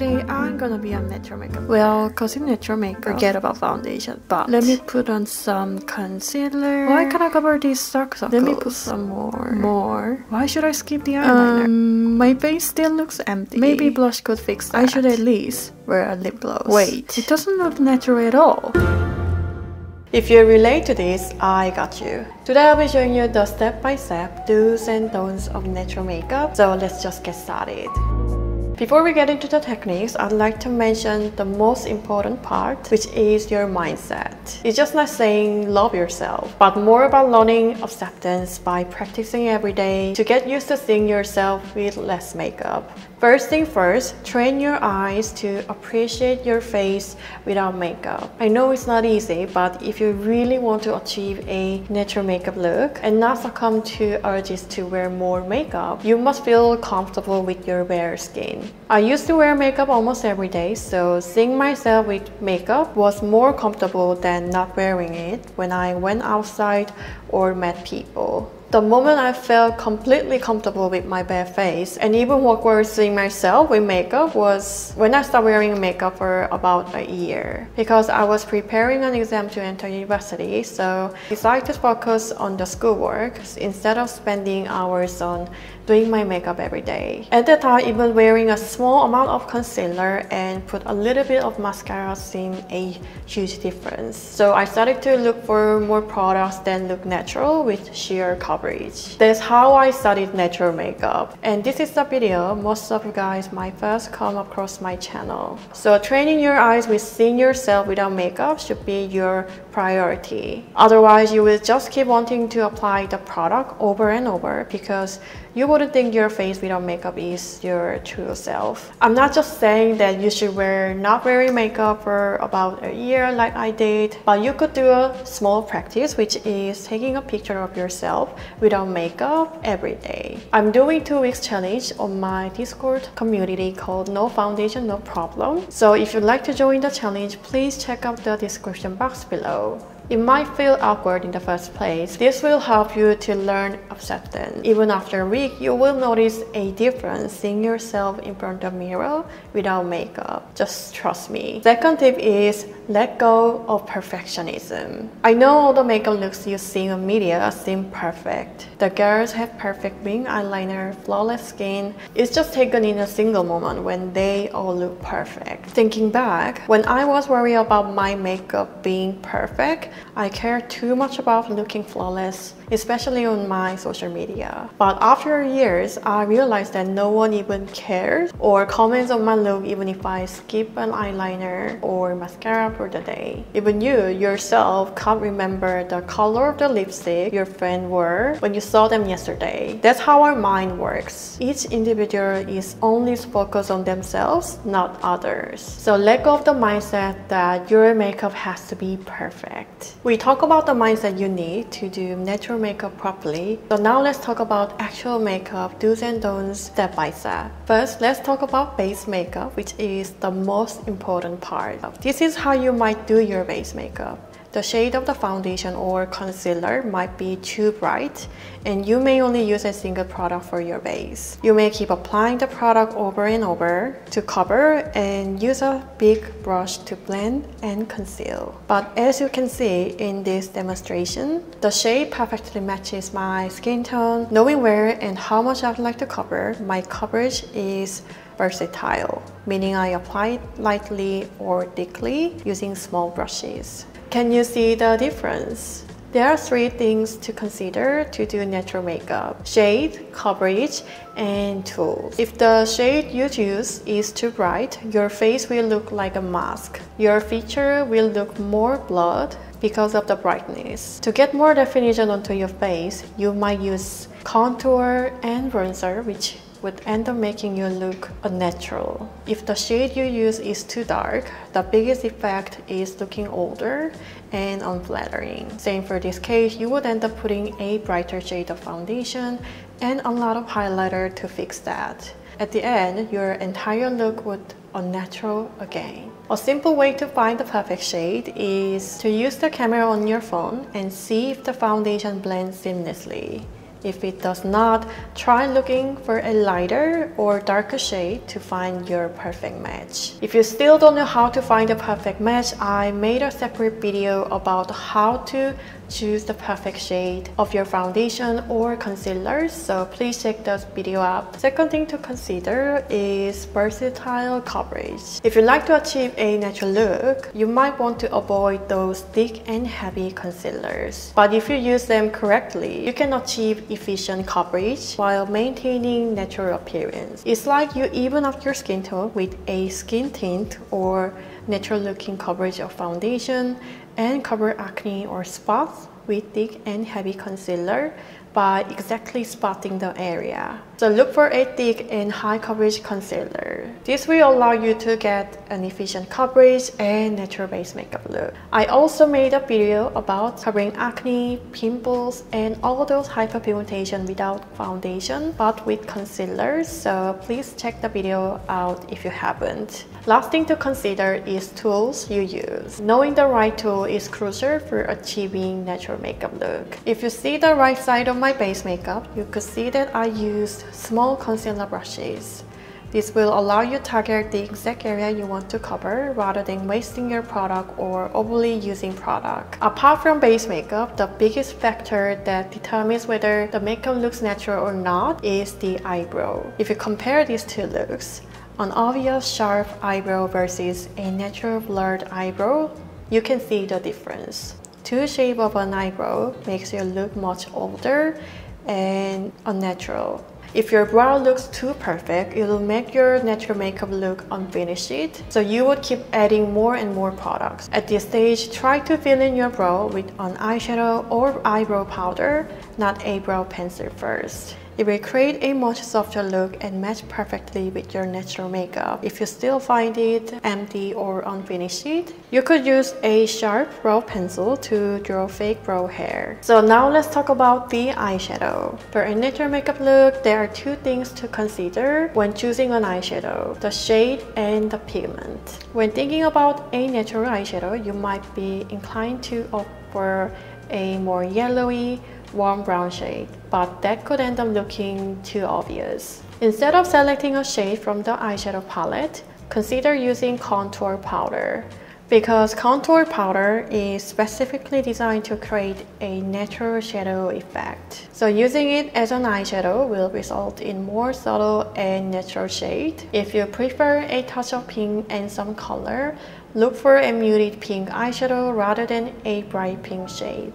today I'm gonna be on natural makeup. Well, cause in natural makeup, forget about foundation. But let me put on some concealer. Why can't I cover these dark circles? Let me put some more. Why should I skip the eyeliner? My face still looks empty. Maybe blush could fix that. I should at least wear a lip gloss. Wait, it doesn't look natural at all. If you relate to this, I got you. Today I'll be showing you the step-by-step do's and don'ts of natural makeup. So let's just get started. Before we get into the techniques, I'd like to mention the most important part, which is your mindset. It's just not saying love yourself, but more about learning acceptance by practicing every day to get used to seeing yourself with less makeup. First thing first, train your eyes to appreciate your face without makeup. I know it's not easy, but if you really want to achieve a natural makeup look and not succumb to urges to wear more makeup, you must feel comfortable with your bare skin. I used to wear makeup almost every day, so seeing myself with makeup was more comfortable than not wearing it when I went outside or met people. The moment I felt completely comfortable with my bare face and even awkward seeing myself with makeup was when I started wearing makeup for about a year. Because I was preparing an exam to enter university, so I decided to focus on the schoolwork instead of spending hours on doing my makeup every day. At that time, even wearing a small amount of concealer and put a little bit of mascara seemed a huge difference. So I started to look for more products that look natural with sheer coverage. That's how I studied natural makeup. And this is the video most of you guys might first come across my channel. So training your eyes with seeing yourself without makeup should be your priority. Otherwise, you will just keep wanting to apply the product over and over because you wouldn't think your face without makeup is your true self. I'm not just saying that you should not wearing makeup for about a year like I did, but you could do a small practice, which is taking a picture of yourself without makeup every day. I'm doing 2 weeks challenge on my Discord community called No Foundation, No Problem. So if you'd like to join the challenge, please check out the description box below. It might feel awkward in the first place. This will help you to learn acceptance. Even after a week, you will notice a difference seeing yourself in front of the mirror without makeup. Just trust me. Second tip is let go of perfectionism. I know all the makeup looks you see on media seem perfect. The girls have perfect wing eyeliner, flawless skin. It's just taken in a single moment when they all look perfect. Thinking back, when I was worried about my makeup being perfect, I cared too much about looking flawless, especially on my social media. But after years, I realized that no one even cares or comments on my look even if I skip an eyeliner or mascara for the day. Even you yourself can't remember the color of the lipstick your friend wore when you saw them yesterday. That's how our mind works. Each individual is only focused on themselves, not others. So let go of the mindset that your makeup has to be perfect. We talk about the mindset you need to do natural makeup properly. So now let's talk about actual makeup do's and don'ts step by step. First, let's talk about base makeup, which is the most important part. This is how you might do your base makeup. The shade of the foundation or concealer might be too bright, and you may only use a single product for your base. You may keep applying the product over and over to cover and use a big brush to blend and conceal. But as you can see in this demonstration, the shade perfectly matches my skin tone. Knowing where and how much I'd like to cover, my coverage is versatile, meaning I apply it lightly or thickly using small brushes. Can you see the difference? There are 3 things to consider to do natural makeup: shade, coverage, and tools. If the shade you choose is too bright, your face will look like a mask. Your feature will look more blurred because of the brightness. To get more definition onto your face, you might use contour and bronzer, which would end up making you look unnatural. If the shade you use is too dark, the biggest effect is looking older and unflattering. Same for this case, you would end up putting a brighter shade of foundation and a lot of highlighter to fix that. At the end, your entire look would unnatural again. A simple way to find the perfect shade is to use the camera on your phone and see if the foundation blends seamlessly. If it does not, try looking for a lighter or darker shade to find your perfect match. If you still don't know how to find a perfect match, I made a separate video about how to choose the perfect shade of your foundation or concealer, so please check that video out. Second thing to consider is versatile coverage. If you like to achieve a natural look, you might want to avoid those thick and heavy concealers. But if you use them correctly, you can achieve efficient coverage while maintaining natural appearance. It's like you even up your skin tone with a skin tint or natural looking coverage of foundation and cover acne or spots with thick and heavy concealer by exactly spotting the area. So look for a thick and high coverage concealer. This will allow you to get an efficient coverage and natural base makeup look. I also made a video about covering acne, pimples, and all those hyperpigmentation without foundation but with concealer, so please check the video out if you haven't. Last thing to consider is tools you use. Knowing the right tool is crucial for achieving natural makeup look. If you see the right side of my base makeup, you could see that I used small concealer brushes. This will allow you to target the exact area you want to cover rather than wasting your product or overly using product. Apart from base makeup, the biggest factor that determines whether the makeup looks natural or not is the eyebrow. If you compare these two looks, an obvious sharp eyebrow versus a natural blurred eyebrow, you can see the difference. Too shape of an eyebrow makes you look much older and unnatural. If your brow looks too perfect, it will make your natural makeup look unfinished, so you would keep adding more and more products. At this stage, try to fill in your brow with an eyeshadow or eyebrow powder, not a brow pencil first. It will create a much softer look and match perfectly with your natural makeup. If you still find it empty or unfinished, you could use a sharp brow pencil to draw fake brow hair. So now let's talk about the eyeshadow. For a natural makeup look, there are two things to consider when choosing an eyeshadow: the shade and the pigment. When thinking about a natural eyeshadow, you might be inclined to opt for a more yellowy, warm brown shade, but that could end up looking too obvious. Instead of selecting a shade from the eyeshadow palette, consider using contour powder, because contour powder is specifically designed to create a natural shadow effect. So using it as an eyeshadow will result in more subtle and natural shade. If you prefer a touch of pink and some color, look for a muted pink eyeshadow rather than a bright pink shade.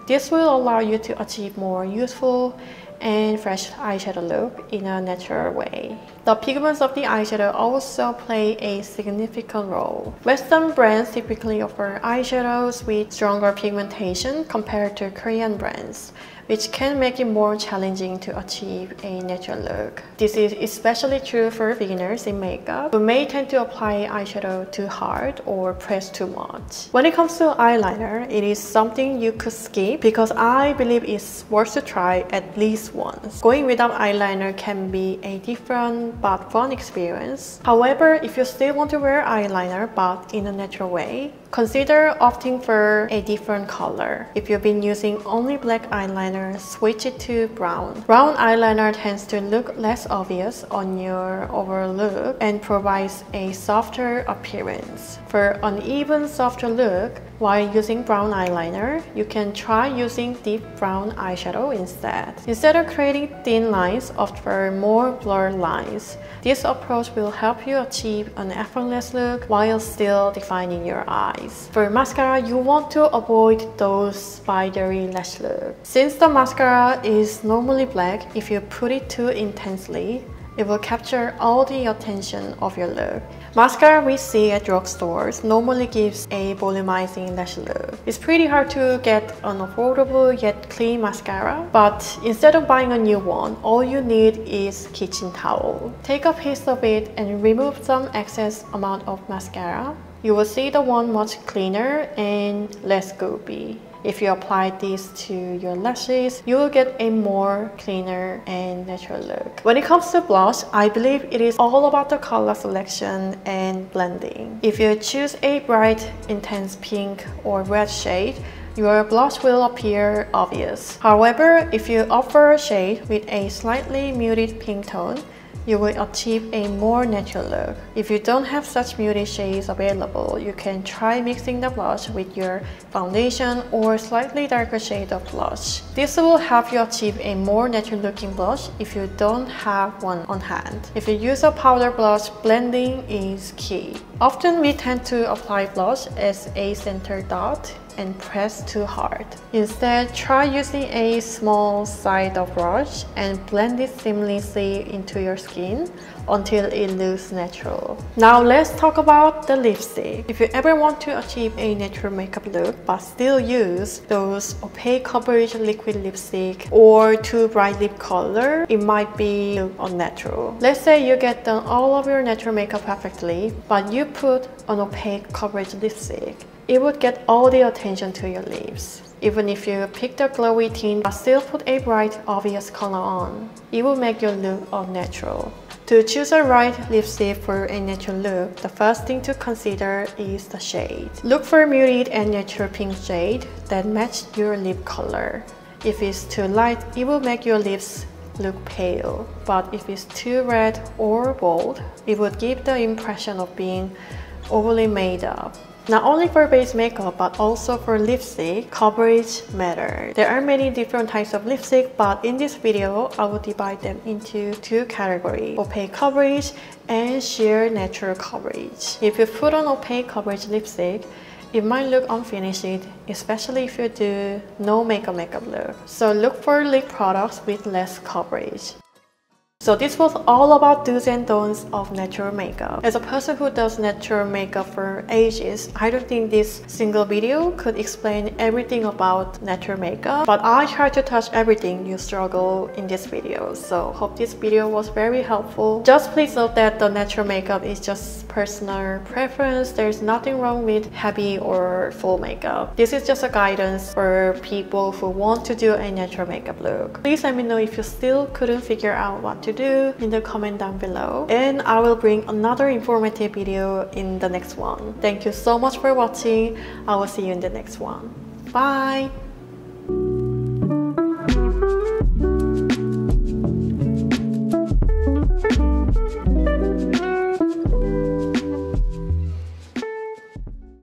This will allow you to achieve more youthful and fresh eyeshadow look in a natural way. The pigments of the eyeshadow also play a significant role. Western brands typically offer eyeshadows with stronger pigmentation compared to Korean brands, which can make it more challenging to achieve a natural look. This is especially true for beginners in makeup who may tend to apply eyeshadow too hard or press too much. When it comes to eyeliner, it is something you could skip because I believe it's worth to try at least once. Going without eyeliner can be a different but fun experience. However, if you still want to wear eyeliner but in a natural way, consider opting for a different color. If you've been using only black eyeliner, switch it to brown. Brown eyeliner tends to look less obvious on your overall look and provides a softer appearance. For an even softer look, while using brown eyeliner, you can try using deep brown eyeshadow instead. Instead of creating thin lines, opt for more blurred lines. This approach will help you achieve an effortless look while still defining your eyes. For mascara, you want to avoid those spidery lash look. Since the mascara is normally black, if you put it too intensely, it will capture all the attention of your look. Mascara we see at drugstores normally gives a volumizing lash look. It's pretty hard to get an affordable yet clean mascara, but instead of buying a new one, all you need is kitchen towel. Take a piece of it and remove some excess amount of mascara. You will see the one much cleaner and less goopy. If you apply this to your lashes, you will get a more cleaner and natural look. When it comes to blush, I believe it is all about the color selection and blending. If you choose a bright, intense pink or red shade, your blush will appear obvious. However, if you offer a shade with a slightly muted pink tone, you will achieve a more natural look. If you don't have such muted shades available, you can try mixing the blush with your foundation or slightly darker shade of blush. This will help you achieve a more natural looking blush if you don't have one on hand. If you use a powder blush, blending is key. Often we tend to apply blush as a center dot and press too hard. Instead, try using a small side of brush and blend it seamlessly into your skin until it looks natural. Now let's talk about the lipstick. If you ever want to achieve a natural makeup look but still use those opaque coverage liquid lipstick or too bright lip color, it might be unnatural. Let's say you get done all of your natural makeup perfectly, but you put an opaque coverage lipstick. It would get all the attention to your lips. Even if you pick the glowy tint but still put a bright, obvious color on, it will make your look unnatural. To choose a right lipstick for a natural look, the first thing to consider is the shade. Look for muted and natural pink shade that match your lip color. If it's too light, it will make your lips look pale. But if it's too red or bold, it would give the impression of being overly made up. Not only for base makeup, but also for lipstick, coverage matters. There are many different types of lipstick, but in this video, I will divide them into two categories: opaque coverage and sheer natural coverage. If you put on opaque coverage lipstick, it might look unfinished, especially if you do no makeup look. So look for lip products with less coverage. So this was all about do's and don'ts of natural makeup. As a person who does natural makeup for ages, I don't think this single video could explain everything about natural makeup, but I try to touch everything you struggle in this video. So hope this video was very helpful. Just please note that the natural makeup is just personal preference. There's nothing wrong with heavy or full makeup. This is just a guidance for people who want to do a natural makeup look. Please let me know if you still couldn't figure out what to do in the comment down below, and I will bring another informative video in the next one. Thank you so much for watching. I will see you in the next one. Bye!